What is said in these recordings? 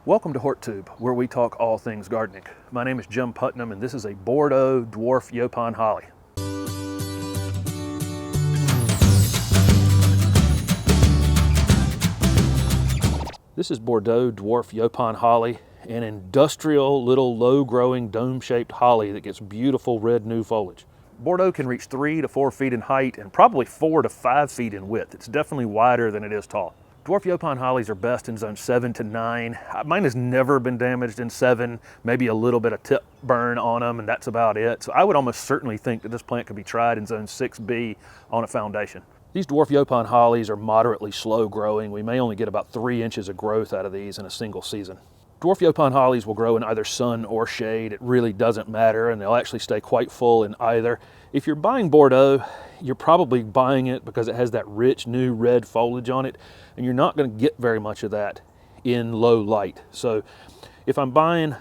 Welcome to HortTube, where we talk all things gardening. My name is Jim Putnam, and this is a Bordeaux Dwarf Yaupon Holly. This is Bordeaux Dwarf Yaupon Holly, an industrial little low-growing dome-shaped holly that gets beautiful red new foliage. Bordeaux can reach 3 to 4 feet in height and probably 4 to 5 feet in width. It's definitely wider than it is tall. Dwarf Yaupon hollies are best in zone 7 to 9. Mine has never been damaged in 7, maybe a little bit of tip burn on them, and that's about it. So I would almost certainly think that this plant could be tried in zone 6B on a foundation. These Dwarf Yaupon hollies are moderately slow growing. We may only get about 3 inches of growth out of these in a single season. Dwarf Yaupon hollies will grow in either sun or shade. It really doesn't matter, and they'll actually stay quite full in either. If you're buying Bordeaux, you're probably buying it because it has that rich new red foliage on it, and you're not going to get very much of that in low light. So if I'm buying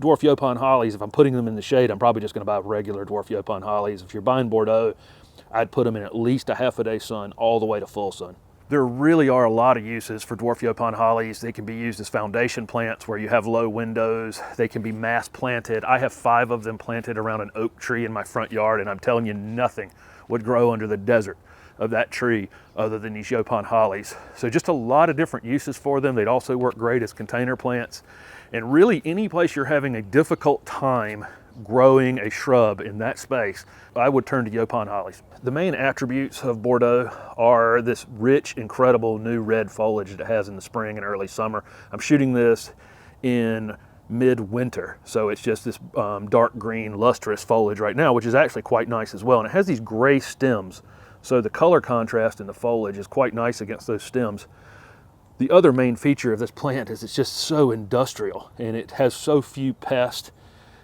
Dwarf Yaupon hollies, if I'm putting them in the shade, I'm probably just going to buy regular Dwarf Yaupon hollies. If you're buying Bordeaux, I'd put them in at least a half a day sun all the way to full sun. There really are a lot of uses for Dwarf Yaupon hollies. They can be used as foundation plants where you have low windows. They can be mass planted. I have 5 of them planted around an oak tree in my front yard, and I'm telling you, nothing would grow under the desert of that tree other than these Yaupon hollies. So just a lot of different uses for them. They'd also work great as container plants. And really any place you're having a difficult time growing a shrub in that space, I would turn to Yaupon hollies. The main attributes of Bordeaux are this rich, incredible new red foliage that it has in the spring and early summer. I'm shooting this in mid-winter, so it's just this dark green, lustrous foliage right now, which is actually quite nice as well. And it has these gray stems, so the color contrast in the foliage is quite nice against those stems. The other main feature of this plant is it's just so industrial, and it has so few pests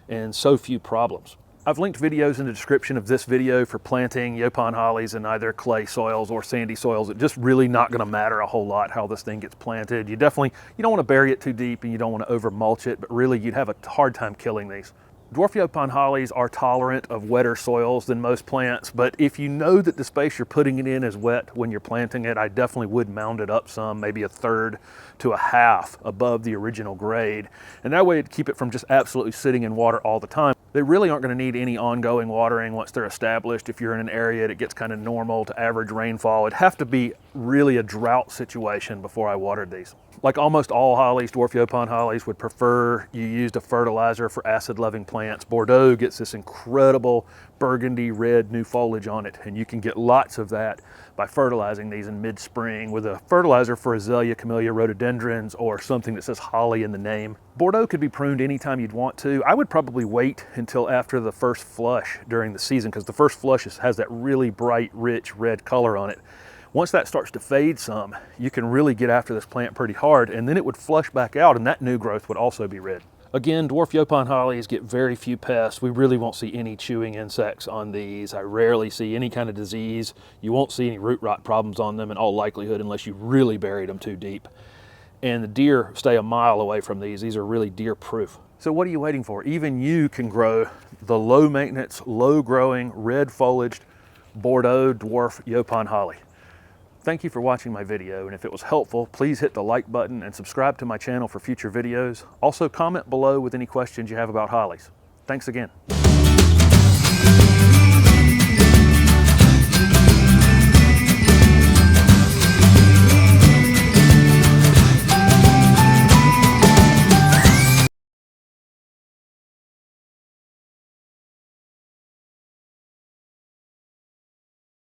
and so few problems. I've linked videos in the description of this video for planting Yaupon hollies in either clay soils or sandy soils. It's just really not going to matter a whole lot how this thing gets planted. You don't want to bury it too deep, and you don't want to over mulch it, but really you'd have a hard time killing these. Dwarf Yaupon hollies are tolerant of wetter soils than most plants, but if you know that the space you're putting it in is wet when you're planting it, I definitely would mound it up some, maybe a 1/3 to a 1/2 above the original grade. And that way it'd keep it from just absolutely sitting in water all the time. They really aren't going to need any ongoing watering once they're established. If you're in an area that gets kind of normal to average rainfall, it'd have to be really a drought situation before I watered these. Like almost all hollies, Dwarf Yaupon hollies would prefer you used a fertilizer for acid-loving plants. Bordeaux gets this incredible Burgundy-Red new foliage on it, and you can get lots of that by fertilizing these in mid-spring with a fertilizer for Azalea, Camellia, rhododendrons, or something that says holly in the name. Bordeaux could be pruned anytime you'd want to. I would probably wait until after the first flush during the season, because the first flush has that really bright, rich red color on it. Once that starts to fade some, you can really get after this plant pretty hard, and then it would flush back out, and that new growth would also be red. Again, Dwarf Yaupon hollies get very few pests. We really won't see any chewing insects on these. I rarely see any kind of disease. You won't see any root rot problems on them in all likelihood unless you really buried them too deep. And the deer stay a mile away from these. These are really deer proof. So what are you waiting for? Even you can grow the low maintenance, low growing, red foliaged Bordeaux Dwarf Yaupon holly. Thank you for watching my video, and if it was helpful, please hit the like button and subscribe to my channel for future videos. Also, comment below with any questions you have about hollies. Thanks again.